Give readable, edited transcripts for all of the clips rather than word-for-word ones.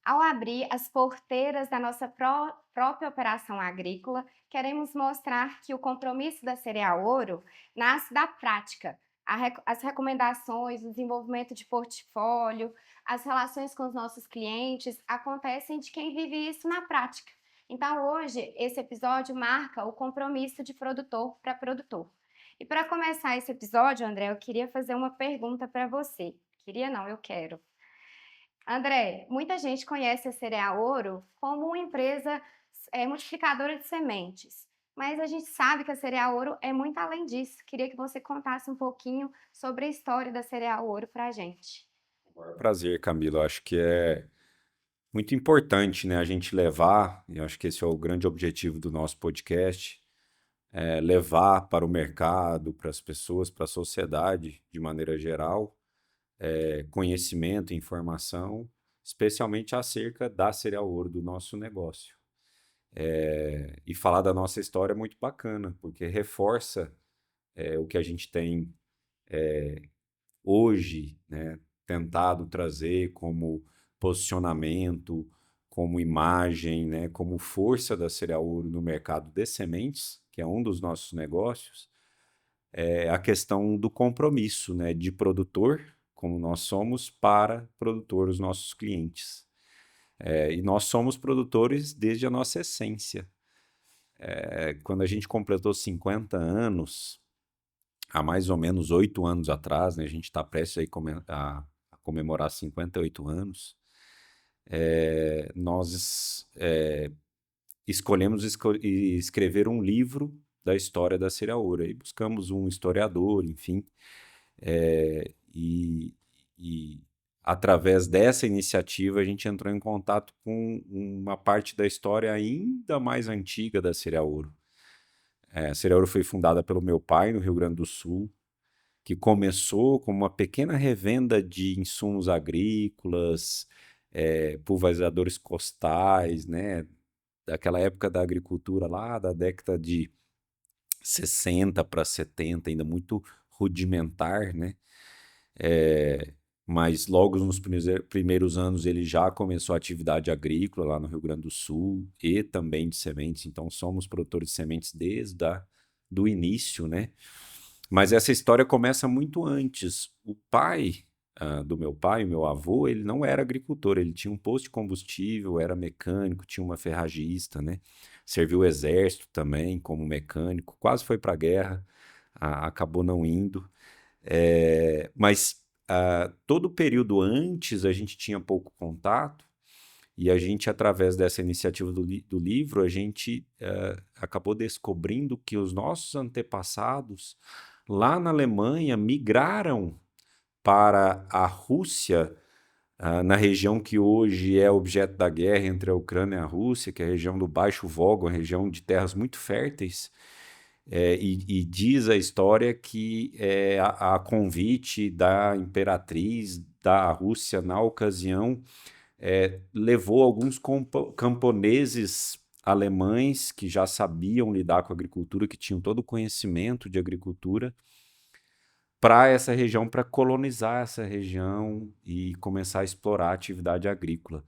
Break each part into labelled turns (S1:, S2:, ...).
S1: Ao abrir as porteiras da nossa própria operação agrícola, queremos mostrar que o compromisso da Cereal Ouro nasce da prática. As recomendações, o desenvolvimento de portfólio, as relações com os nossos clientes acontecem de quem vive isso na prática. Então, hoje, esse episódio marca o compromisso de produtor para produtor. E para começar esse episódio, André, eu queria fazer uma pergunta para você. Queria não, eu quero. André, muita gente conhece a Cereal Ouro como uma empresa multiplicadora de sementes, mas a gente sabe que a Cereal Ouro é muito além disso. Queria que você contasse um pouquinho sobre a história da Cereal Ouro para a gente.
S2: Prazer, Camilo. Eu acho que é muito importante, né, a gente levar, e eu acho que esse é o grande objetivo do nosso podcast, é levar para o mercado, para as pessoas, para a sociedade, de maneira geral, conhecimento, informação, especialmente acerca da Cereal Ouro, do nosso negócio. E falar da nossa história é muito bacana, porque reforça o que a gente tem hoje, né, tentado trazer como posicionamento, como imagem, né, como força da Cereal Ouro no mercado de sementes, que é um dos nossos negócios, é a questão do compromisso, né, de produtor, como nós somos, para produtor, os nossos clientes. E nós somos produtores desde a nossa essência. Quando a gente completou 50 anos, há mais ou menos 8 anos atrás, né, a gente está prestes aí a comemorar 58 anos, nós escolhemos escrever um livro da história da Cereal Ouro. E buscamos um historiador, enfim, e, e através dessa iniciativa a gente entrou em contato com uma parte da história ainda mais antiga da Cereal Ouro. A Cereal Ouro foi fundada pelo meu pai no Rio Grande do Sul, que começou como uma pequena revenda de insumos agrícolas, pulverizadores costais, né? Daquela época da agricultura lá, da década de 60 para 70, ainda muito rudimentar, né? Mas logo nos primeiros anos ele já começou a atividade agrícola lá no Rio Grande do Sul e também de sementes, então somos produtores de sementes desde do início, né? Mas essa história começa muito antes. O pai do meu pai, o meu avô, ele não era agricultor, ele tinha um posto de combustível, era mecânico, tinha uma ferragista, né? Serviu o exército também como mecânico, quase foi para a guerra, acabou não indo. Mas todo o período antes a gente tinha pouco contato e a gente, através dessa iniciativa do livro, a gente acabou descobrindo que os nossos antepassados lá na Alemanha migraram para a Rússia, na região que hoje é objeto da guerra entre a Ucrânia e a Rússia, que é a região do Baixo Volga, uma região de terras muito férteis. E diz a história que a convite da imperatriz da Rússia na ocasião levou alguns camponeses alemães que já sabiam lidar com a agricultura, que tinham todo o conhecimento de agricultura, para essa região, para colonizar essa região e começar a explorar a atividade agrícola.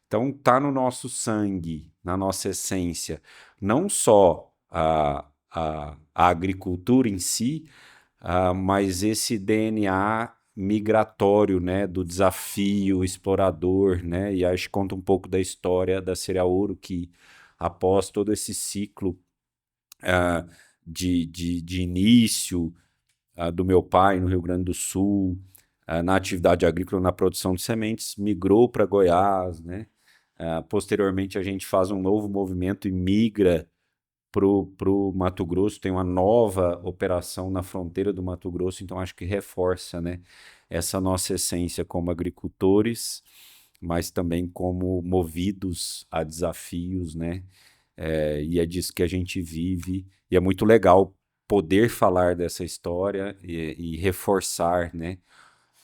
S2: Então, está no nosso sangue, na nossa essência, não só a agricultura em si, mas esse DNA migratório, né, do desafio explorador, né, e acho que conta um pouco da história da Cereal Ouro, que após todo esse ciclo ah, de início do meu pai no Rio Grande do Sul, na atividade agrícola, na produção de sementes, migrou para Goiás, né? Posteriormente, a gente faz um novo movimento e migra pro Mato Grosso, tem uma nova operação na fronteira do Mato Grosso, então acho que reforça, né, essa nossa essência como agricultores, mas também como movidos a desafios, né? E é disso que a gente vive, e é muito legal poder falar dessa história e reforçar, né,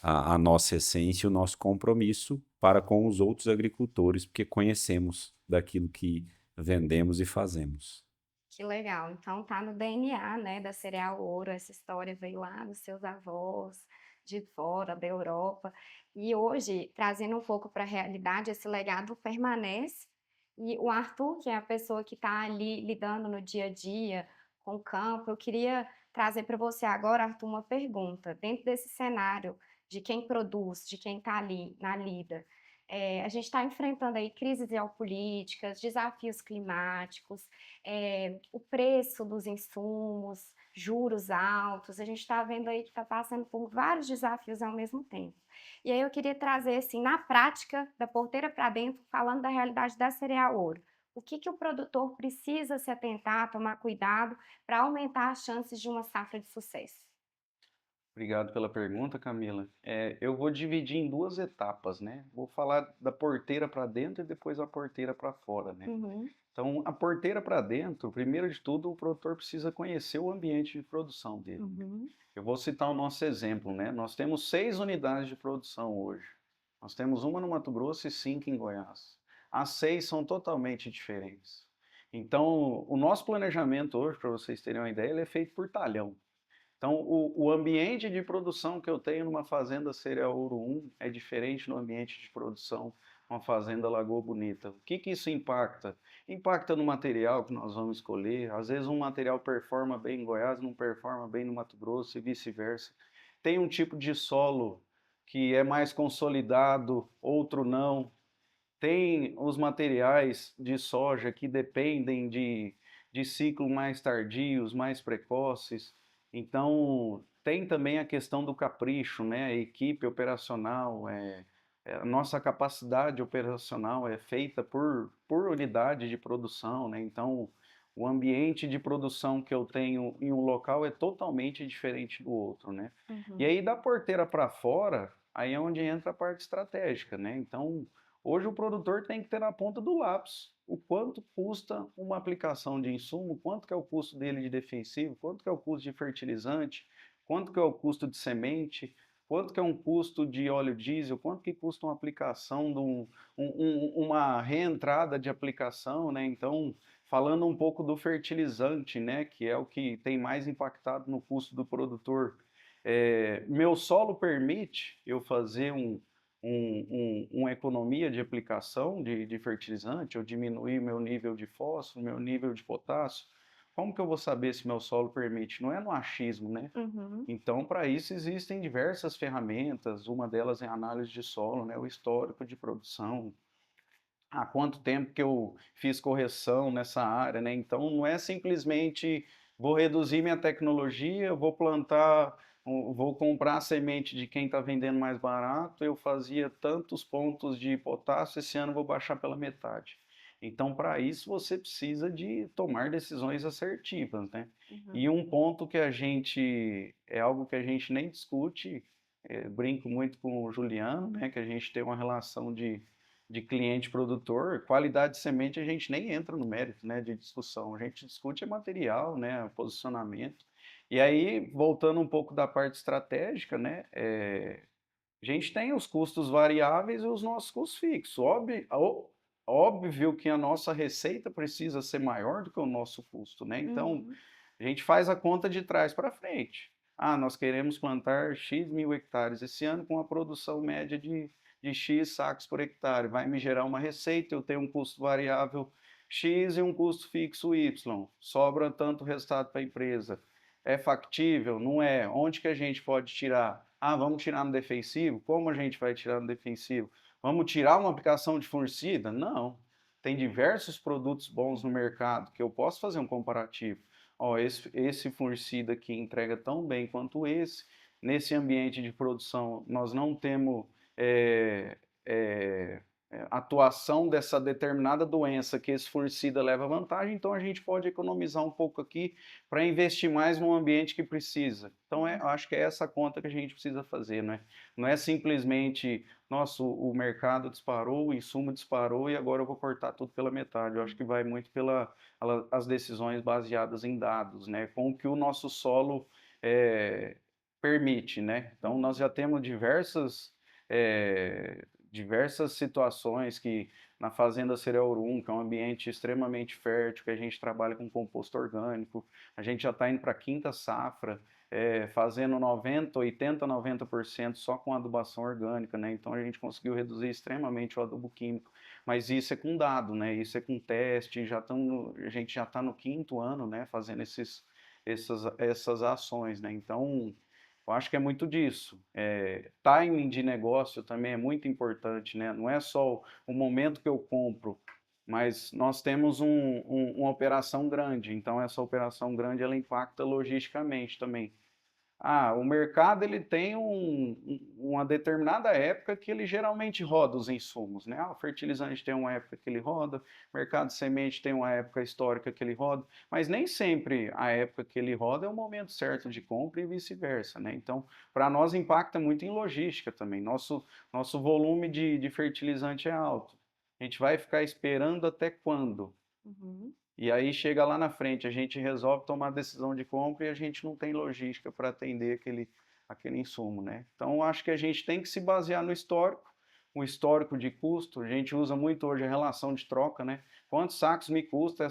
S2: a nossa essência e o nosso compromisso para com os outros agricultores, porque conhecemos daquilo que vendemos e fazemos.
S1: Que legal. Então tá no DNA, né, da Cereal Ouro, essa história veio lá dos seus avós, de fora, da Europa. E hoje, trazendo um pouco para a realidade, esse legado permanece. E o Arthur, que é a pessoa que está ali lidando no dia a dia com o campo, eu queria trazer para você agora, Arthur, uma pergunta. Dentro desse cenário de quem produz, de quem está ali na lida, a gente está enfrentando aí crises geopolíticas, desafios climáticos, o preço dos insumos, juros altos, a gente está vendo aí que está passando por vários desafios ao mesmo tempo. E aí eu queria trazer, assim, na prática, da porteira para dentro, falando da realidade da cereal ouro. O que o produtor precisa se atentar, tomar cuidado para aumentar as chances de uma safra de sucesso?
S3: Obrigado pela pergunta, Camila. Eu vou dividir em duas etapas, né? Vou falar da porteira para dentro e depois a porteira para fora, né?
S1: Uhum,
S3: Então, a porteira para dentro, primeiro de tudo, o produtor precisa conhecer o ambiente de produção dele.
S1: uhum,
S3: Eu vou citar o nosso exemplo, né? Nós temos 6 unidades de produção hoje. Nós temos uma no Mato Grosso e 5 em Goiás. As 6 são totalmente diferentes. Então, o nosso planejamento hoje, para vocês terem uma ideia, ele é feito por talhão. Então, o ambiente de produção que eu tenho numa fazenda Cereal Ouro 1 é diferente do ambiente de produção numa fazenda Lagoa Bonita. O que isso impacta? Impacta no material que nós vamos escolher. Às vezes um material performa bem em Goiás, não performa bem no Mato Grosso e vice-versa. Tem um tipo de solo que é mais consolidado, outro não. Tem os materiais de soja que dependem de ciclos mais tardios, mais precoces. Então, tem também a questão do capricho, né? A equipe operacional, a nossa capacidade operacional é feita por unidade de produção, né? Então, o ambiente de produção que eu tenho em um local é totalmente diferente do outro, né? E
S1: uhum,
S3: aí, da porteira para fora, aí é onde entra a parte estratégica, né? Então, hoje o produtor tem que ter na ponta do lápis o quanto custa uma aplicação de insumo, quanto que é o custo dele de defensivo, quanto que é o custo de fertilizante, quanto que é o custo de semente, quanto que é um custo de óleo diesel, quanto que custa uma aplicação de uma reentrada de aplicação, né? Então, falando um pouco do fertilizante, né, que é o que tem mais impactado no custo do produtor, meu solo permite eu fazer uma economia de aplicação de fertilizante, eu diminuir meu nível de fósforo, meu nível de potássio. Como que eu vou saber se meu solo permite? Não é no achismo, né?
S1: uhum,
S3: Então, para isso existem diversas ferramentas, uma delas é a análise de solo, né? O histórico de produção, há quanto tempo que eu fiz correção nessa área, né? Então, não é simplesmente vou reduzir minha tecnologia, vou plantar, vou comprar a semente de quem está vendendo mais barato, eu fazia tantos pontos de potássio, esse ano vou baixar pela metade. Então, para isso, você precisa de tomar decisões assertivas, né?
S1: uhum.
S3: E um ponto que é algo que a gente nem discute, brinco muito com o Juliano, né? Que a gente tem uma relação de cliente produtor, qualidade de semente a gente nem entra no mérito, né, de discussão. A gente discute material, né, posicionamento. E aí, voltando um pouco da parte estratégica, né, a gente tem os custos variáveis e os nossos custos fixos. Óbvio que a nossa receita precisa ser maior do que o nosso custo, né? Então,
S1: Uhum,
S3: a gente faz a conta de trás para frente. Ah, nós queremos plantar X mil hectares esse ano com a produção média de X sacos por hectare. Vai me gerar uma receita, eu tenho um custo variável X e um custo fixo Y. Sobra tanto resultado para a empresa. É factível? Não é. Onde que a gente pode tirar? Ah, vamos tirar no defensivo? Como a gente vai tirar no defensivo? Vamos tirar uma aplicação de fungicida? Não. Tem diversos produtos bons no mercado que eu posso fazer um comparativo. Ó, esse fungicida aqui entrega tão bem quanto esse. Nesse ambiente de produção, nós não temos é, é, atuação dessa determinada doença que esse fungicida leva vantagem, então a gente pode economizar um pouco aqui para investir mais no ambiente que precisa. Então, eu acho que é essa conta que a gente precisa fazer, né? Não é simplesmente, nossa, o mercado disparou, o insumo disparou e agora eu vou cortar tudo pela metade. Eu acho que vai muito as decisões baseadas em dados, né? Com o que o nosso solo é, permite, né? Então, nós já temos diversas situações que na Fazenda Cereal 1, que é um ambiente extremamente fértil, que a gente trabalha com composto orgânico, a gente já está indo para a quinta safra, fazendo 90, 80, 90% só com adubação orgânica, né? Então a gente conseguiu reduzir extremamente o adubo químico. Mas isso é com dado, né? Isso é com teste, a gente já está no 5º ano, né? Fazendo essas ações, né? Então, eu acho que é muito disso. Timing de negócio também é muito importante, né? Não é só o momento que eu compro, mas nós temos uma operação grande, então essa operação grande ela impacta logisticamente também. O mercado ele tem uma determinada época que ele geralmente roda os insumos, né? O fertilizante tem uma época que ele roda, o mercado de semente tem uma época histórica que ele roda, mas nem sempre a época que ele roda é o momento certo de compra e vice-versa, né? Então, para nós impacta muito em logística também. Nosso volume de fertilizante é alto. A gente vai ficar esperando até quando?
S1: Uhum.
S3: E aí chega lá na frente, a gente resolve tomar a decisão de compra e a gente não tem logística para atender aquele insumo, né? Então, acho que a gente tem que se basear no histórico, o histórico de custo. A gente usa muito hoje a relação de troca, né? Quantos sacos me custa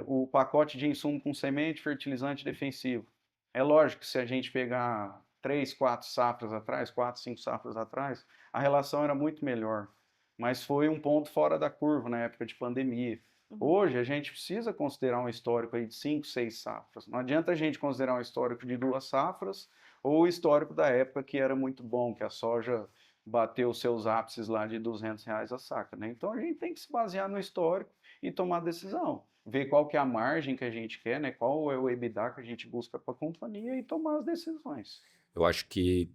S3: o pacote de insumo com semente, fertilizante defensivo? É lógico que se a gente pegar 3, 4 safras atrás, 4, 5 safras atrás, a relação era muito melhor. Mas foi um ponto fora da curva na época de pandemia. Hoje a gente precisa considerar um histórico aí de 5, 6 safras. Não adianta a gente considerar um histórico de 2 safras ou o histórico da época que era muito bom, que a soja bateu seus ápices lá de R$ 200 a saca, né? Então a gente tem que se basear no histórico e tomar decisão. Ver qual que é a margem que a gente quer, né? Qual é o EBITDA que a gente busca para a companhia e tomar as decisões.
S2: Eu acho que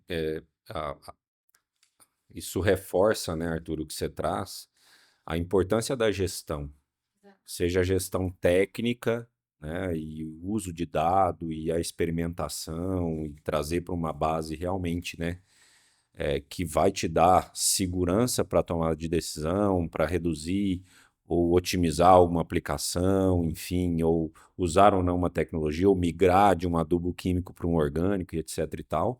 S2: isso reforça, né, Arthur, o que você traz, a importância da gestão, seja a gestão técnica, né, e o uso de dado e a experimentação e trazer para uma base realmente, né, que vai te dar segurança para tomada de decisão, para reduzir ou otimizar uma aplicação, enfim, ou usar ou não uma tecnologia, ou migrar de um adubo químico para um orgânico, e etc e tal.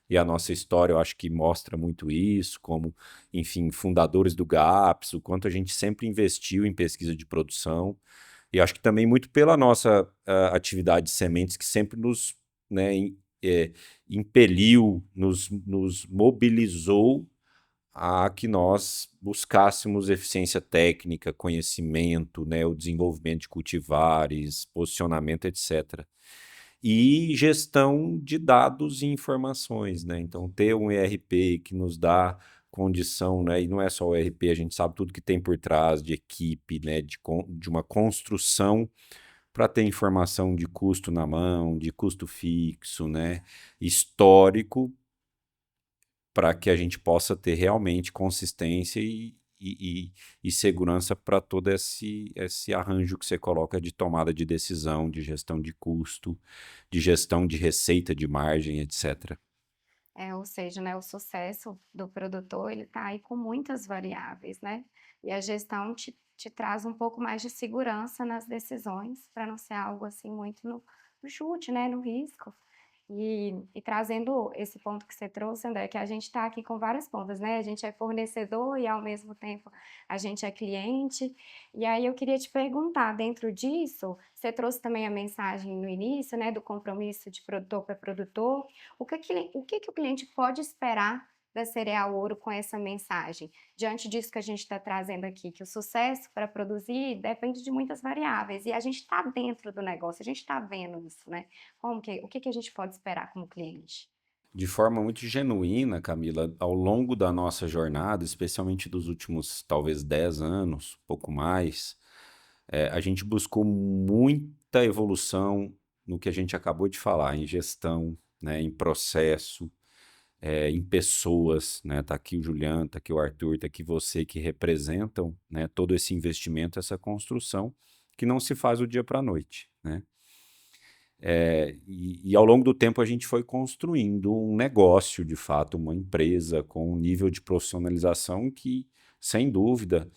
S2: E a nossa história, eu acho que mostra muito isso, como, enfim, fundadores do GAPS, o quanto a gente sempre investiu em pesquisa de produção. E acho que também muito pela nossa atividade de sementes, que sempre nos, né, impeliu, nos mobilizou a que nós buscássemos eficiência técnica, conhecimento, né, o desenvolvimento de cultivares, posicionamento, etc. E gestão de dados e informações, né? Então, ter um ERP que nos dá condição, né? E não é só o ERP, a gente sabe tudo que tem por trás de equipe, né? De uma construção para ter informação de custo na mão, de custo fixo, né? Histórico, para que a gente possa ter realmente consistência e segurança para todo esse arranjo que você coloca de tomada de decisão, de gestão de custo, de gestão de receita, de margem, etc.
S1: Ou seja, né, o sucesso do produtor, ele está aí com muitas variáveis, né? E a gestão te traz um pouco mais de segurança nas decisões, para não ser algo assim muito no chute, né, no risco. E trazendo esse ponto que você trouxe, André, que a gente está aqui com várias pontas, né? A gente é fornecedor e, ao mesmo tempo, a gente é cliente. E aí eu queria te perguntar, dentro disso, você trouxe também a mensagem no início, né, do compromisso de produtor para produtor. O que o cliente pode esperar da Cereal Ouro com essa mensagem? Diante disso que a gente está trazendo aqui, que o sucesso para produzir depende de muitas variáveis, e a gente está dentro do negócio, a gente está vendo isso, né? O que a gente pode esperar como cliente?
S2: De forma muito genuína, Camila, ao longo da nossa jornada, especialmente dos últimos talvez 10 anos, pouco mais, a gente buscou muita evolução no que a gente acabou de falar, em gestão, né, em processo, em pessoas, né? Tá aqui o Juliano, tá aqui o Arthur, tá aqui você, que representam, né, todo esse investimento, essa construção que não se faz do dia para a noite, né? E ao longo do tempo a gente foi construindo um negócio, de fato, uma empresa com um nível de profissionalização que, sem dúvida,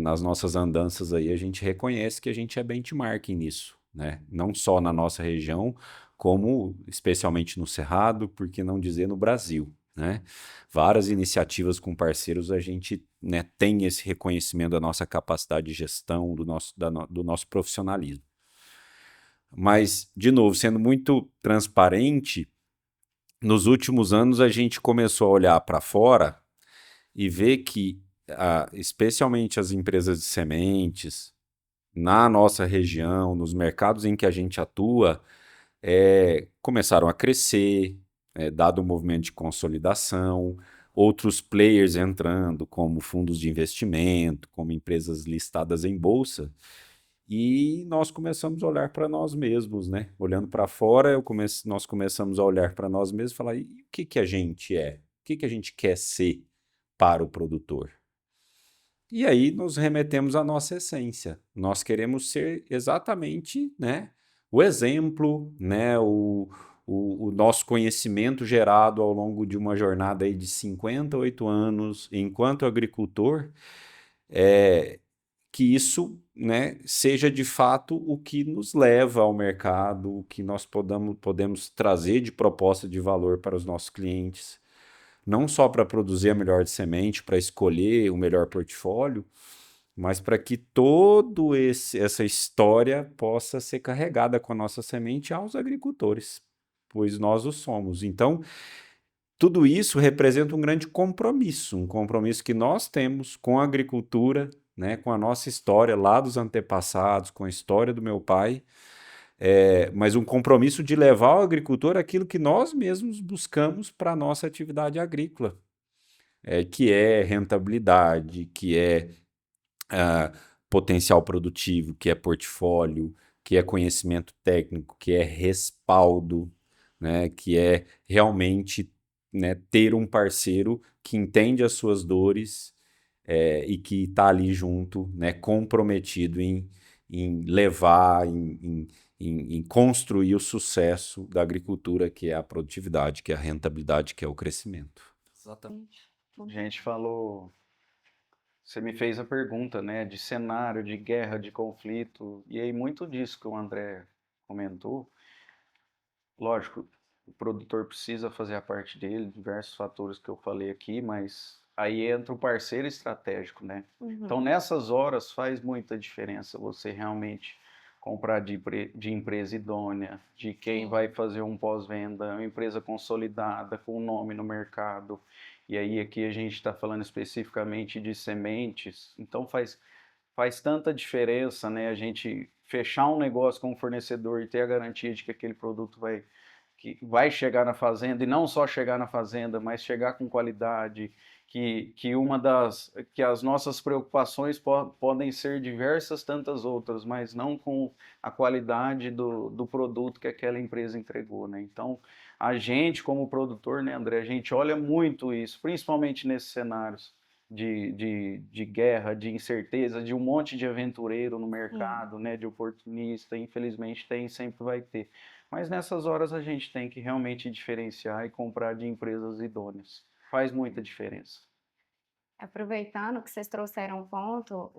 S2: nas nossas andanças aí a gente reconhece que a gente é benchmarking nisso, né? Não só na nossa região, como especialmente no Cerrado, por que não dizer no Brasil, né? Várias iniciativas com parceiros a gente, né, tem esse reconhecimento da nossa capacidade de gestão, do nosso profissionalismo. Mas, de novo, sendo muito transparente, nos últimos anos a gente começou a olhar para fora e ver que, especialmente as empresas de sementes, na nossa região, nos mercados em que a gente atua, começaram a crescer, dado o movimento de consolidação, outros players entrando, como fundos de investimento, como empresas listadas em bolsa, e nós começamos a olhar para nós mesmos, né? Olhando para fora, nós começamos a olhar para nós mesmos e falar, e o que que a gente é? O que que a gente quer ser para o produtor? E aí nos remetemos à nossa essência. Nós queremos ser exatamente, né, o exemplo, né, o nosso conhecimento gerado ao longo de uma jornada aí de 58 anos enquanto agricultor, que isso, né, seja de fato o que nos leva ao mercado, o que nós podemos trazer de proposta de valor para os nossos clientes, não só para produzir a melhor semente, para escolher o melhor portfólio, mas para que toda essa história possa ser carregada com a nossa semente aos agricultores, pois nós o somos. Então, tudo isso representa um compromisso que nós temos com a agricultura, né, com a nossa história lá dos antepassados, com a história do meu pai, mas um compromisso de levar ao agricultor aquilo que nós mesmos buscamos para a nossa atividade agrícola, que é rentabilidade, que é potencial produtivo, que é portfólio, que é conhecimento técnico, que é respaldo, né, que é realmente, né, ter um parceiro que entende as suas dores e que está ali junto, né, comprometido em levar, em construir o sucesso da agricultura, que é a produtividade, que é a rentabilidade, que é o crescimento.
S4: Exatamente.
S3: A gente falou, você me fez a pergunta, né, de cenário, de guerra, de conflito, e aí muito disso que o André comentou, lógico, o produtor precisa fazer a parte dele, diversos fatores que eu falei aqui, mas aí entra o parceiro estratégico, né? Então, nessas horas faz muita diferença você realmente comprar de empresa idônea, de quem vai fazer um pós-venda, uma empresa consolidada, com nome no mercado. E aí aqui a gente está falando especificamente de sementes, então faz tanta diferença, né? A gente fechar um negócio com um fornecedor e ter a garantia de que aquele produto que vai chegar na fazenda, e não só chegar na fazenda, mas chegar com qualidade, que as nossas preocupações podem ser diversas tantas outras, mas não com a qualidade do produto que aquela empresa entregou, né? Então, a gente como produtor, né, André, a gente olha muito isso, principalmente nesses cenários de guerra, de incerteza, de um monte de aventureiro no mercado, né, de oportunista, infelizmente sempre vai ter. Mas nessas horas a gente tem que realmente diferenciar e comprar de empresas idôneas. Faz muita diferença.
S1: Aproveitando que vocês trouxeram um ponto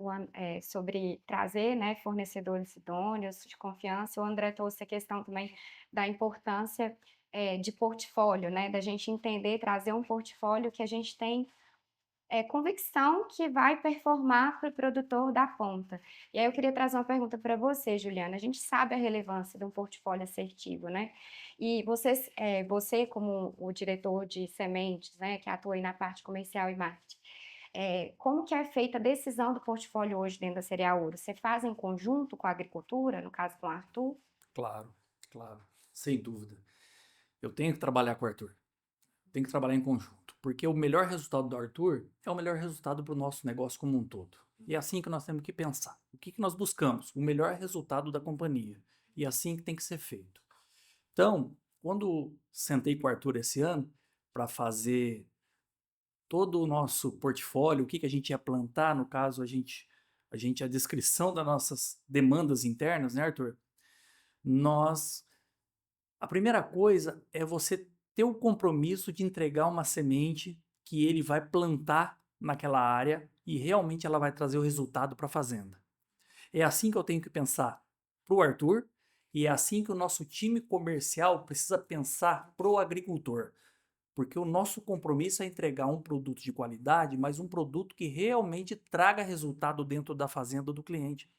S1: sobre trazer, né, fornecedores idôneos, de confiança, o André trouxe a questão também da importância de portfólio, né, da gente entender, trazer um portfólio que a gente tem convicção que vai performar para o produtor da ponta. E aí eu queria trazer uma pergunta para você, Juliana. A gente sabe a relevância de um portfólio assertivo, né? E você como o diretor de sementes, né, que atua aí na parte comercial e marketing, como que é feita a decisão do portfólio hoje dentro da Cereal Ouro? Você faz em conjunto com a agricultura, no caso com o Arthur?
S4: Claro, claro, sem dúvida. Eu tenho que trabalhar com o Arthur. Tem que trabalhar em conjunto, porque o melhor resultado do Arthur é o melhor resultado para o nosso negócio como um todo. E é assim que nós temos que pensar. O que nós buscamos? O melhor resultado da companhia. E é assim que tem que ser feito. Então, quando sentei com o Arthur esse ano para fazer todo o nosso portfólio, o que a gente ia plantar, no caso, a descrição das nossas demandas internas, né, Arthur? A primeira coisa é você ter o compromisso de entregar uma semente que ele vai plantar naquela área e realmente ela vai trazer o resultado para a fazenda. É assim que eu tenho que pensar para o Arthur e é assim que o nosso time comercial precisa pensar para o agricultor. Porque o nosso compromisso é entregar um produto de qualidade, mas um produto que realmente traga resultado dentro da fazenda do cliente.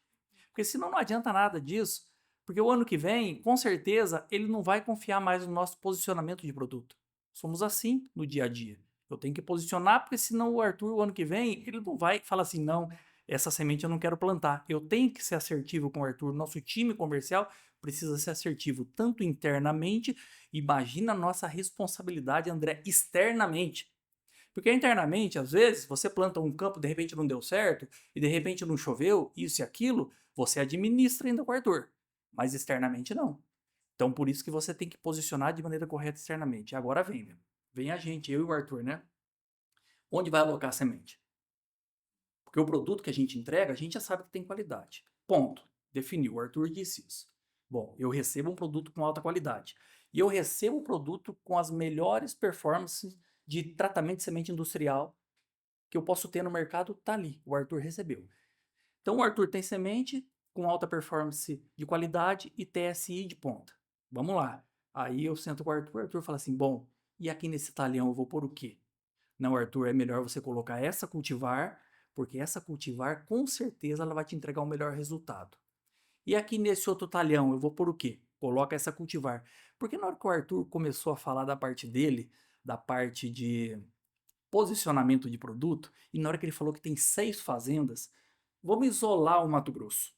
S4: Porque senão não adianta nada disso Porque o ano que vem, com certeza, ele não vai confiar mais no nosso posicionamento de produto. Somos assim no dia a dia. Eu tenho que posicionar, porque senão o Arthur, o ano que vem, ele não vai falar assim, não, essa semente eu não quero plantar. Eu tenho que ser assertivo com o Arthur. Nosso time comercial precisa ser assertivo, tanto internamente, imagina a nossa responsabilidade, André, externamente. Porque internamente, às vezes, você planta um campo, de repente não deu certo, e de repente não choveu, isso e aquilo, você administra ainda com o Arthur. Mas externamente não. Então, por isso que você tem que posicionar de maneira correta externamente. E agora vem, meu. Vem a gente, eu e o Arthur, né? Onde vai alocar a semente? Porque o produto que a gente entrega, a gente já sabe que tem qualidade. Ponto. Definiu. O Arthur disse isso. Bom, eu recebo um produto com alta qualidade. E eu recebo um produto com as melhores performances de tratamento de semente industrial que eu posso ter no mercado, tá ali. O Arthur recebeu. Então, o Arthur tem semente com alta performance de qualidade e TSI de ponta. Vamos lá. Aí eu sento com o Arthur fala assim, bom, e aqui nesse talhão eu vou pôr o quê? Não, Arthur, é melhor você colocar essa cultivar, porque essa cultivar, com certeza, ela vai te entregar um melhor resultado. E aqui nesse outro talhão, eu vou pôr o quê? Coloca essa cultivar. Porque na hora que o Arthur começou a falar da parte dele, da parte de posicionamento de produto, e na hora que ele falou que tem 6 fazendas, vamos isolar o Mato Grosso.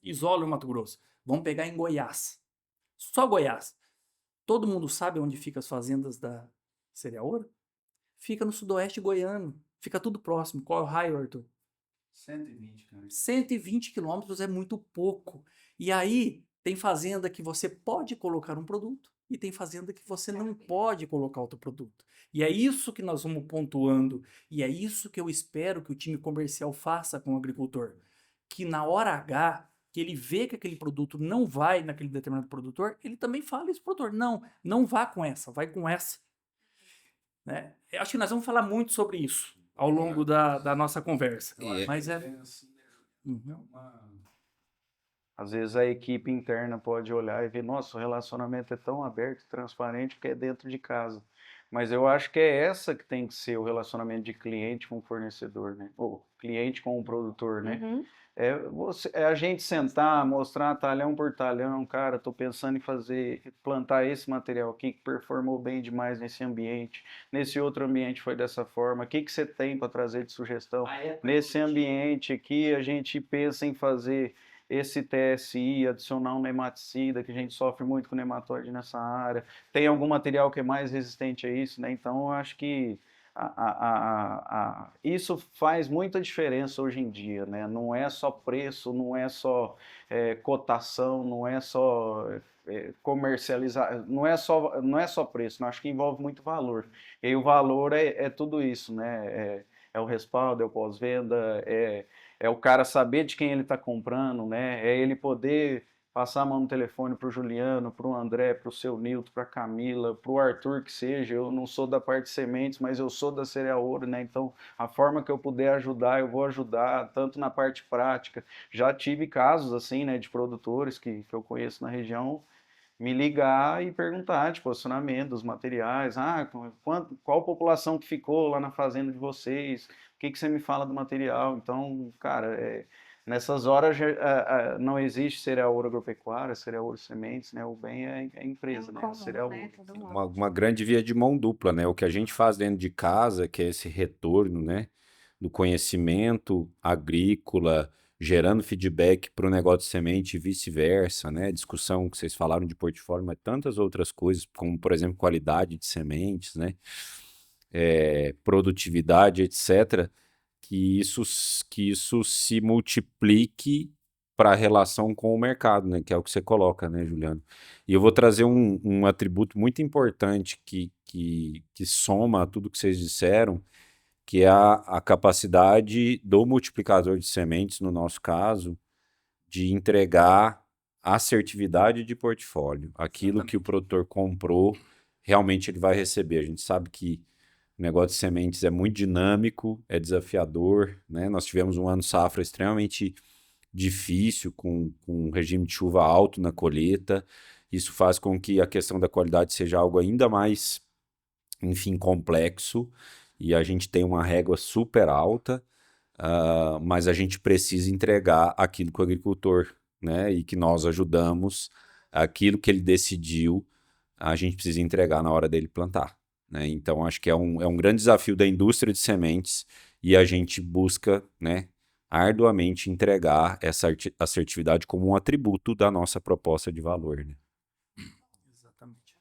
S4: Isola o Mato Grosso. Vamos pegar em Goiás. Só Goiás. Todo mundo sabe onde ficam as fazendas da Cereal Ouro? Fica no sudoeste goiano. Fica tudo próximo. Qual é o raio, Arthur?
S3: 120, cara.
S4: 120 quilômetros é muito pouco. E aí, tem fazenda que você pode colocar um produto e tem fazenda que você não pode colocar outro produto. E é isso que nós vamos pontuando. E é isso que eu espero que o time comercial faça com o agricultor. Que na hora H, que ele vê que aquele produto não vai naquele determinado produtor, ele também fala isso pro produtor. Não, não vá com essa, vai com essa. Né? Eu acho que nós vamos falar muito sobre isso ao longo da nossa conversa. Mas é... Uhum.
S3: Às vezes a equipe interna pode olhar e ver, nossa, o relacionamento é tão aberto e transparente porque é dentro de casa. Mas eu acho que é essa que tem que ser o relacionamento de cliente com o fornecedor, né? Ou cliente com o produtor, né?
S1: Uhum.
S3: É a gente sentar, mostrar talhão por talhão, cara, tô pensando em plantar esse material aqui que performou bem demais nesse ambiente, nesse outro ambiente foi dessa forma, o que que você tem para trazer de sugestão? Nesse ambiente aqui a gente pensa em fazer esse TSI, adicionar um nematicida, que a gente sofre muito com nematóide nessa área, tem algum material que é mais resistente a isso, né? Então eu acho que isso faz muita diferença hoje em dia, né? Não é só preço, não é só cotação, não é só comercializar, não é só preço, não, acho que envolve muito valor. E aí o valor é tudo isso, né? É o respaldo, é o pós-venda, é o cara saber de quem ele está comprando, né? É ele poder passar a mão no telefone para o Juliano, para o André, para o seu Nilton, para a Camila, para o Arthur, que seja. Eu não sou da parte de sementes, mas eu sou da Cereal Ouro, né? Então, a forma que eu puder ajudar, eu vou ajudar, tanto na parte prática. Já tive casos, assim, né, de produtores que eu conheço na região, me ligar e perguntar de posicionamento dos materiais. Qual população que ficou lá na fazenda de vocês? O que você me fala do material? Então, cara, nessas horas não existe Cereal Ouro Agropecuária, Cereal Ouro Sementes, né? O bem é a empresa, né?
S1: Comum,
S3: Cereal
S1: né?
S3: Ouro.
S1: Todo mundo.
S2: Uma grande via de mão dupla, né? O que a gente faz dentro de casa, que é esse retorno, né, do conhecimento agrícola, gerando feedback para o negócio de semente e vice-versa, né? Discussão que vocês falaram de portfólio, mas tantas outras coisas, como, por exemplo, qualidade de sementes, né? Produtividade, etc., que isso se multiplique para a relação com o mercado, né? Que é o que você coloca, né, Juliano? E eu vou trazer um atributo muito importante que soma a tudo que vocês disseram, que é a capacidade do multiplicador de sementes, no nosso caso, de entregar assertividade de portfólio. Aquilo que o produtor comprou, realmente ele vai receber. A gente sabe que o negócio de sementes é muito dinâmico, é desafiador, né? Nós tivemos um ano safra extremamente difícil, com um regime de chuva alto na colheita. Isso faz com que a questão da qualidade seja algo ainda mais, enfim, complexo. E a gente tem uma régua super alta, mas a gente precisa entregar aquilo que o agricultor né, e que nós ajudamos, aquilo que ele decidiu, a gente precisa entregar na hora dele plantar, né? Então, acho que é um grande desafio da indústria de sementes e a gente busca, né, arduamente entregar essa assertividade como um atributo da nossa proposta de valor, né?
S4: Exatamente.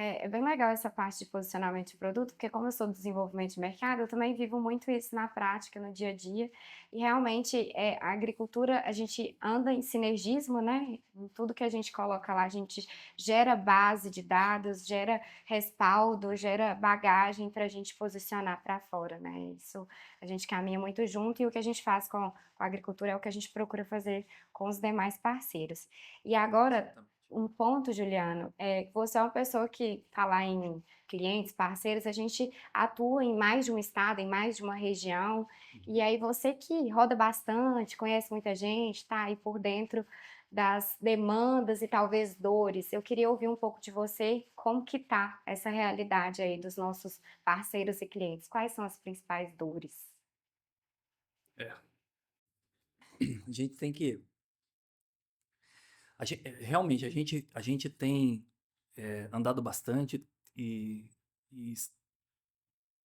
S1: É bem legal essa parte de posicionamento de produto, porque como eu sou do desenvolvimento de mercado, eu também vivo muito isso na prática, no dia a dia. E realmente, a agricultura, a gente anda em sinergismo, né? Em tudo que a gente coloca lá, a gente gera base de dados, gera respaldo, gera bagagem para a gente posicionar para fora, né? Isso a gente caminha muito junto e o que a gente faz com a agricultura é o que a gente procura fazer com os demais parceiros. E agora, um ponto, Juliano, você é uma pessoa que está lá em clientes, parceiros, a gente atua em mais de um estado, em mais de uma região, e aí você que roda bastante, conhece muita gente, está aí por dentro das demandas e talvez dores. Eu queria ouvir um pouco de você, como que tá essa realidade aí dos nossos parceiros e clientes? Quais são as principais dores?
S4: A gente tem que. Realmente, a gente tem andado bastante e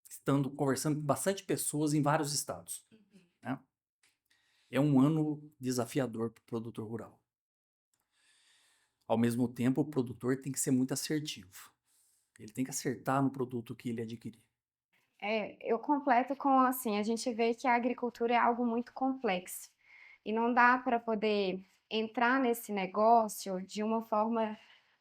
S4: estando conversando com bastante pessoas em vários estados, né? É um ano desafiador para o produtor rural. Ao mesmo tempo, o produtor tem que ser muito assertivo. Ele tem que acertar no produto que ele adquirir.
S1: Eu completo com assim, a gente vê que a agricultura é algo muito complexo e não dá para poder entrar nesse negócio de uma forma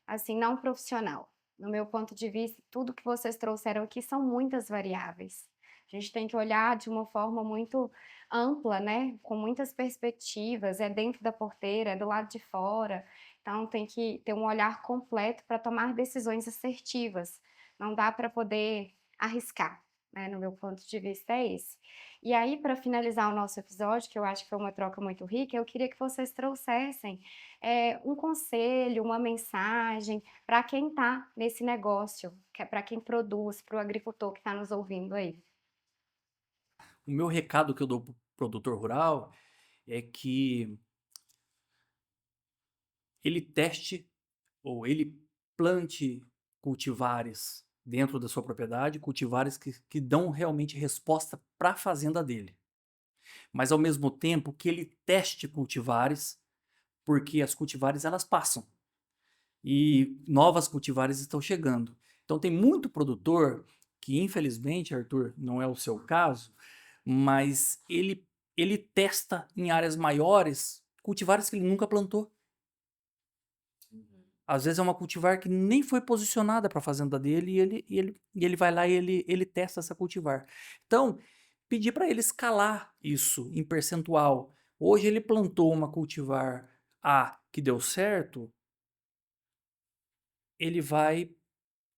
S1: assim não profissional. No meu ponto de vista, tudo que vocês trouxeram aqui são muitas variáveis. A gente tem que olhar de uma forma muito ampla, né? Com muitas perspectivas, é dentro da porteira, é do lado de fora. Então tem que ter um olhar completo para tomar decisões assertivas. Não dá para poder arriscar, né, no meu ponto de vista é esse. E aí, para finalizar o nosso episódio, que eu acho que foi uma troca muito rica, eu queria que vocês trouxessem um conselho, uma mensagem para quem está nesse negócio, que é para quem produz, para o agricultor que está nos ouvindo aí.
S4: O meu recado que eu dou para o produtor rural é que ele teste ou ele plante cultivares dentro da sua propriedade, cultivares que dão realmente resposta para a fazenda dele. Mas ao mesmo tempo que ele teste cultivares, porque as cultivares elas passam e novas cultivares estão chegando. Então tem muito produtor que infelizmente, Arthur, não é o seu caso, mas ele testa em áreas maiores cultivares que ele nunca plantou. Às vezes é uma cultivar que nem foi posicionada para a fazenda dele e ele vai lá e ele testa essa cultivar. Então, pedir para ele escalar isso em percentual. Hoje ele plantou uma cultivar A que deu certo, ele vai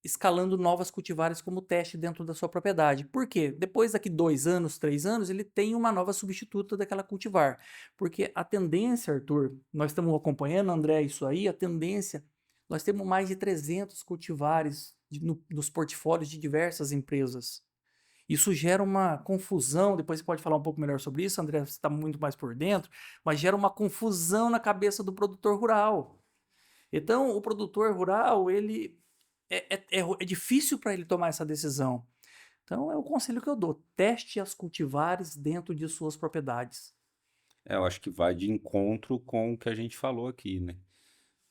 S4: escalando novas cultivares como teste dentro da sua propriedade. Por quê? Depois daqui 2 anos, 3 anos, ele tem uma nova substituta daquela cultivar. Porque a tendência, Arthur, nós estamos acompanhando, André, isso aí, a tendência, nós temos mais de 300 cultivares nos portfólios de diversas empresas. Isso gera uma confusão, depois você pode falar um pouco melhor sobre isso, André, você está muito mais por dentro, mas gera uma confusão na cabeça do produtor rural. Então, o produtor rural, ele é difícil para ele tomar essa decisão. Então, é o conselho que eu dou: teste as cultivares dentro de suas propriedades.
S2: Eu acho que vai de encontro com o que a gente falou aqui, né?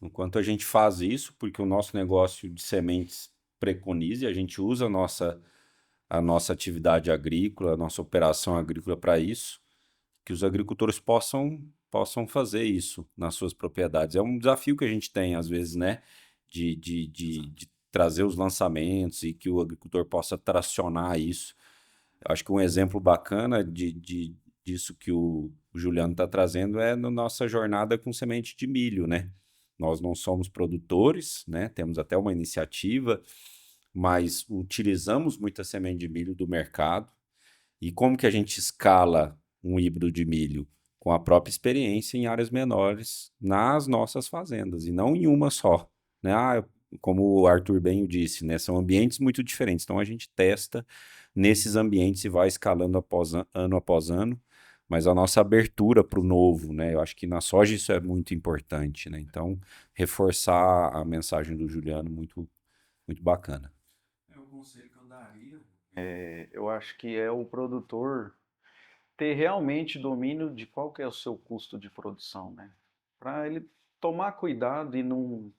S2: Enquanto a gente faz isso, porque o nosso negócio de sementes preconiza, e a gente usa a nossa atividade agrícola, a nossa operação agrícola para isso, que os agricultores possam fazer isso nas suas propriedades. É um desafio que a gente tem, às vezes, né? De trazer os lançamentos e que o agricultor possa tracionar isso. Eu acho que um exemplo bacana disso que o Juliano está trazendo é na nossa jornada com semente de milho, né? Nós não somos produtores, né? Temos até uma iniciativa, mas utilizamos muita semente de milho do mercado. E como que a gente escala um híbrido de milho? Com a própria experiência em áreas menores nas nossas fazendas, e não em uma só, né? Como o Arthur bem disse, né? São ambientes muito diferentes, então a gente testa nesses ambientes e vai escalando ano após ano, mas a nossa abertura para o novo, né? Eu acho que na soja isso é muito importante, né? Então, reforçar a mensagem do Juliano, muito, muito bacana.
S5: É o conselho que eu daria.
S3: Eu acho que é o produtor ter realmente domínio de qual que é o seu custo de produção, né? Para ele tomar cuidado e não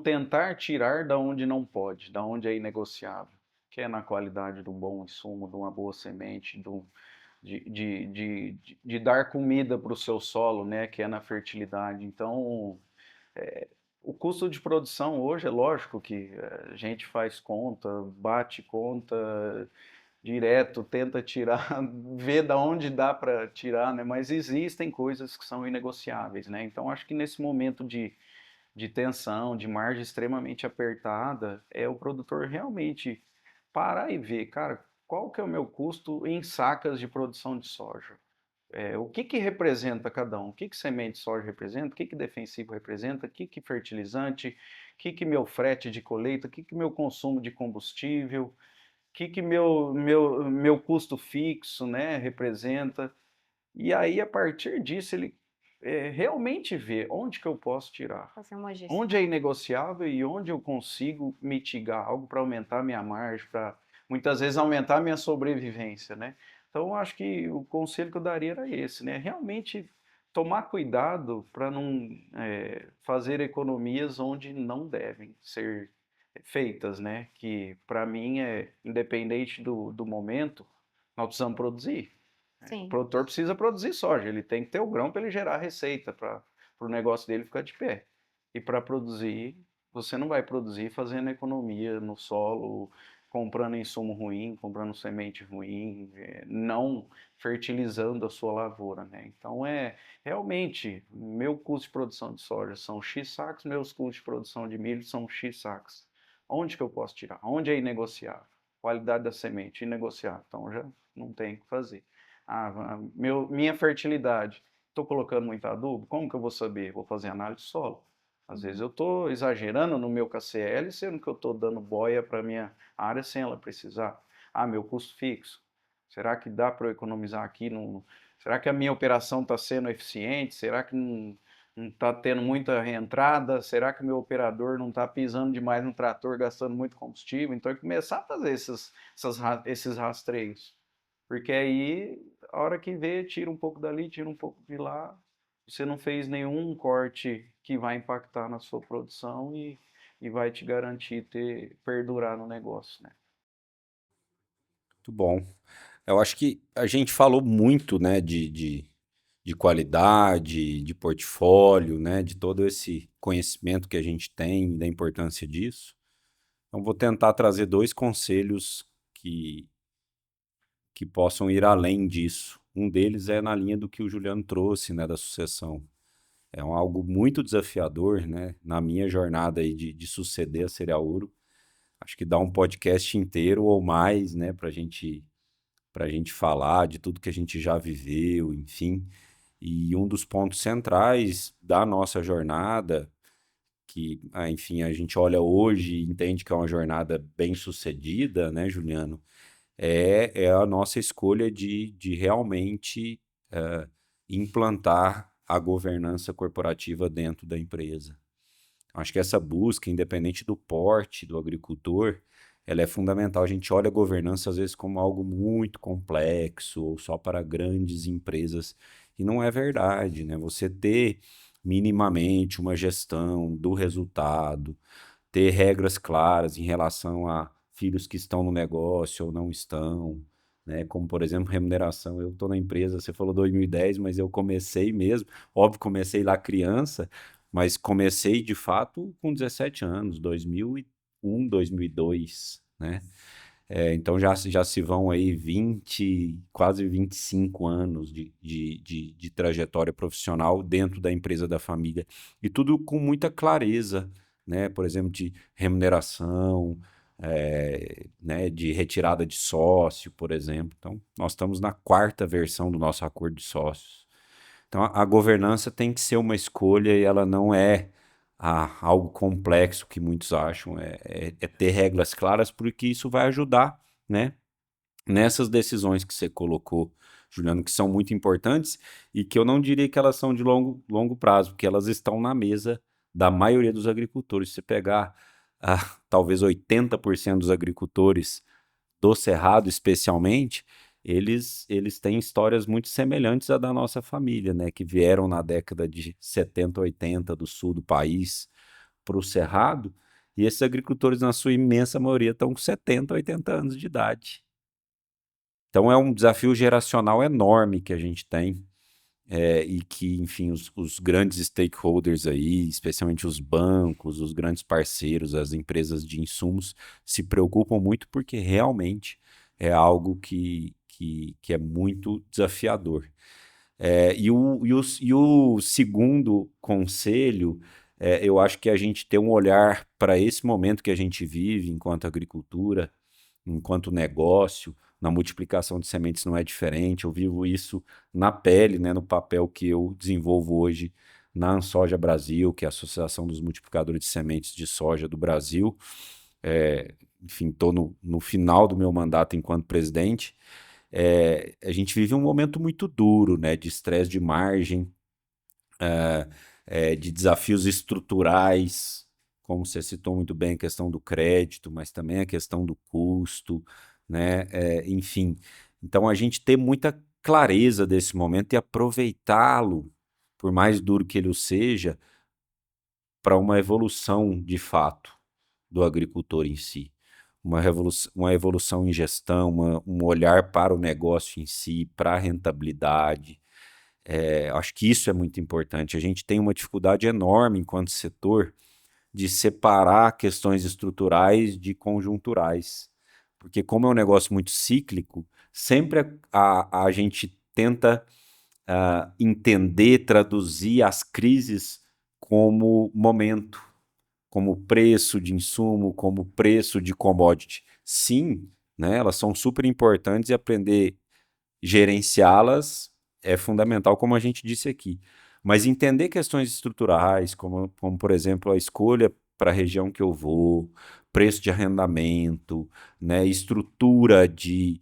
S3: tentar tirar da onde não pode, da onde é inegociável, que é na qualidade de um bom insumo, de uma boa semente, de dar comida para o seu solo, né? Que é na fertilidade. Então, o custo de produção hoje é lógico que a gente faz conta, bate conta direto, tenta tirar, vê da onde dá para tirar, né? Mas existem coisas que são inegociáveis, né? Então acho que nesse momento de tensão, de margem extremamente apertada, é o produtor realmente parar e ver, cara, qual que é o meu custo em sacas de produção de soja? O que que representa cada um? O que que semente de soja representa? O que que defensivo representa? O que que fertilizante? O que que meu frete de colheita? O que que meu consumo de combustível? O que que meu custo fixo, né, representa? E aí, a partir disso, ele realmente vê onde que eu posso tirar,
S1: Fazer uma gestão.
S3: onde é inegociável e onde eu consigo mitigar algo para aumentar minha margem, para muitas vezes aumentar minha sobrevivência, né? Então, eu acho que o conselho que eu daria era esse, né? Realmente tomar cuidado para não fazer economias onde não devem ser feitas, né? Que para mim independente do momento, nós precisamos produzir. O
S1: Sim.
S3: produtor precisa produzir soja, ele tem que ter o grão para ele gerar receita, para o negócio dele ficar de pé. E para produzir, você não vai produzir fazendo economia no solo, comprando insumo ruim, comprando semente ruim, não fertilizando a sua lavoura, né? Então realmente, meu custo de produção de soja são X sacos, meus custos de produção de milho são X sacos. Onde que eu posso tirar? Onde é inegociável? Qualidade da semente, inegociável. Então já não tem o que fazer. Minha fertilidade, estou colocando muito adubo? Como que eu vou saber? Vou fazer análise de solo. Às vezes eu estou exagerando no meu KCl, sendo que eu estou dando boia para a minha área sem ela precisar. Meu custo fixo. Será que dá para eu economizar aqui? Será que a minha operação está sendo eficiente? Será que não está tendo muita reentrada? Será que o meu operador não está pisando demais no trator, gastando muito combustível? Então, eu começar a fazer esses rastreios. Porque aí, a hora que vê, tira um pouco dali, tira um pouco de lá. Você não fez nenhum corte que vai impactar na sua produção e vai te garantir perdurar no negócio, né?
S2: Muito bom. Eu acho que a gente falou muito, né, de qualidade, de portfólio, né, de todo esse conhecimento que a gente tem, da importância disso. Então, vou tentar trazer dois conselhos que possam ir além disso. Um deles é na linha do que o Juliano trouxe, né, da sucessão. É algo muito desafiador, né, na minha jornada aí de suceder a Cereal Ouro. Acho que dá um podcast inteiro ou mais, né, para gente falar de tudo que a gente já viveu, enfim. E um dos pontos centrais da nossa jornada, que, enfim, a gente olha hoje e entende que é uma jornada bem sucedida, né, Juliano? É a nossa escolha de realmente implantar a governança corporativa dentro da empresa. Acho que essa busca, independente do porte do agricultor, ela é fundamental. A gente olha a governança às vezes como algo muito complexo ou só para grandes empresas, e não é verdade, né? Você ter minimamente uma gestão do resultado, ter regras claras em relação a filhos que estão no negócio ou não estão, né? Como, por exemplo, remuneração. Eu estou na empresa, você falou 2010, mas eu comecei mesmo. Óbvio, comecei lá criança, mas comecei de fato com 17 anos, 2001, 2002, né? Então já se vão aí 20, quase 25 anos de trajetória profissional dentro da empresa da família. E tudo com muita clareza, né? Por exemplo, de remuneração, né? De retirada de sócio, por exemplo. Então, nós estamos na 4ª versão do nosso acordo de sócios. Então, a governança tem que ser uma escolha e ela não é algo complexo que muitos acham. É ter regras claras, porque isso vai ajudar, né, nessas decisões que você colocou, Juliano, que são muito importantes e que eu não diria que elas são de longo prazo, porque elas estão na mesa da maioria dos agricultores. Se você pegar talvez 80% dos agricultores do Cerrado, especialmente, eles têm histórias muito semelhantes à da nossa família, né? Que vieram na década de 70, 80 do sul do país para o Cerrado, e esses agricultores, na sua imensa maioria, estão com 70, 80 anos de idade. Então é um desafio geracional enorme que a gente tem, e que, enfim, os grandes stakeholders aí, especialmente os bancos, os grandes parceiros, as empresas de insumos, se preocupam muito porque realmente é algo que é muito desafiador. E o segundo conselho, eu acho que a gente tem um olhar para esse momento que a gente vive enquanto agricultura, enquanto negócio, na multiplicação de sementes não é diferente. Eu vivo isso na pele, né, no papel que eu desenvolvo hoje na AnSoja Brasil, que é a Associação dos Multiplicadores de Sementes de Soja do Brasil. Enfim, estou no final do meu mandato enquanto presidente. A gente vive um momento muito duro, né, de estresse de margem, de desafios estruturais, como você citou muito bem, a questão do crédito, mas também a questão do custo, né? Enfim, então a gente ter muita clareza desse momento e aproveitá-lo, por mais duro que ele o seja, para uma evolução de fato do agricultor em si. Uma evolução em gestão, um olhar para o negócio em si, para a rentabilidade. Acho que isso é muito importante. A gente tem uma dificuldade enorme enquanto setor de separar questões estruturais de conjunturais. Porque como é um negócio muito cíclico, sempre a gente tenta entender, traduzir as crises como momento, como preço de insumo, como preço de commodity. Sim, né, elas são super importantes e aprender a gerenciá-las é fundamental, como a gente disse aqui. Mas entender questões estruturais, como por exemplo, a escolha para a região que eu vou, preço de arrendamento, né, estrutura de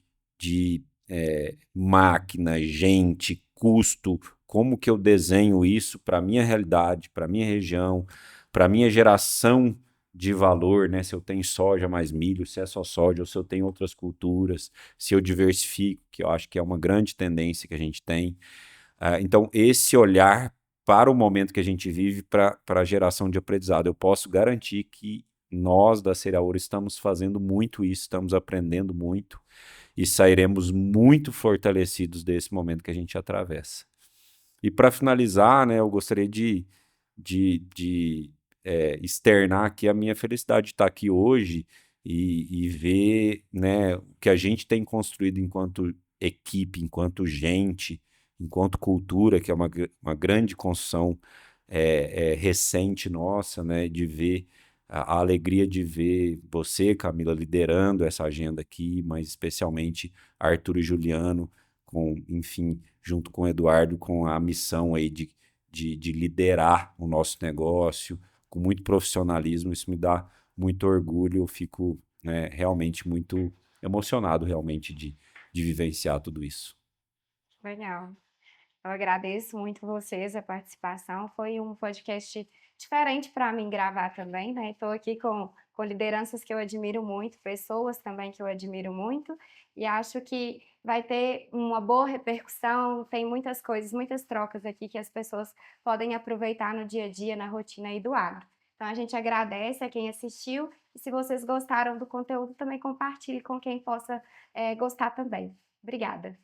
S2: máquina, gente, custo, como que eu desenho isso para a minha realidade, para a minha região, para a minha geração de valor, né? Se eu tenho soja mais milho, se é só soja, ou se eu tenho outras culturas, se eu diversifico, que eu acho que é uma grande tendência que a gente tem. Então, esse olhar para o momento que a gente vive, para a geração de aprendizado, eu posso garantir que nós da Cereal Ouro estamos fazendo muito isso, estamos aprendendo muito e sairemos muito fortalecidos desse momento que a gente atravessa. E para finalizar, né, eu gostaria de externar aqui a minha felicidade de estar aqui hoje e ver, né, o que a gente tem construído enquanto equipe, enquanto gente, enquanto cultura, que é uma grande construção recente nossa, né, de ver a alegria de ver você, Camila, liderando essa agenda aqui, mas especialmente Arthur e Juliano, enfim, junto com o Eduardo, com a missão aí de liderar o nosso negócio com muito profissionalismo. Isso me dá muito orgulho, eu fico, né, realmente muito emocionado realmente de vivenciar tudo isso.
S1: Legal. Eu agradeço muito vocês, a participação. Foi um podcast diferente para mim gravar também, né? Estou aqui com lideranças que eu admiro muito, pessoas também que eu admiro muito, e acho que vai ter uma boa repercussão. Tem muitas coisas, muitas trocas aqui que as pessoas podem aproveitar no dia a dia, na rotina aí do agro. Então a gente agradece a quem assistiu, e se vocês gostaram do conteúdo, também compartilhe com quem possa gostar também. Obrigada.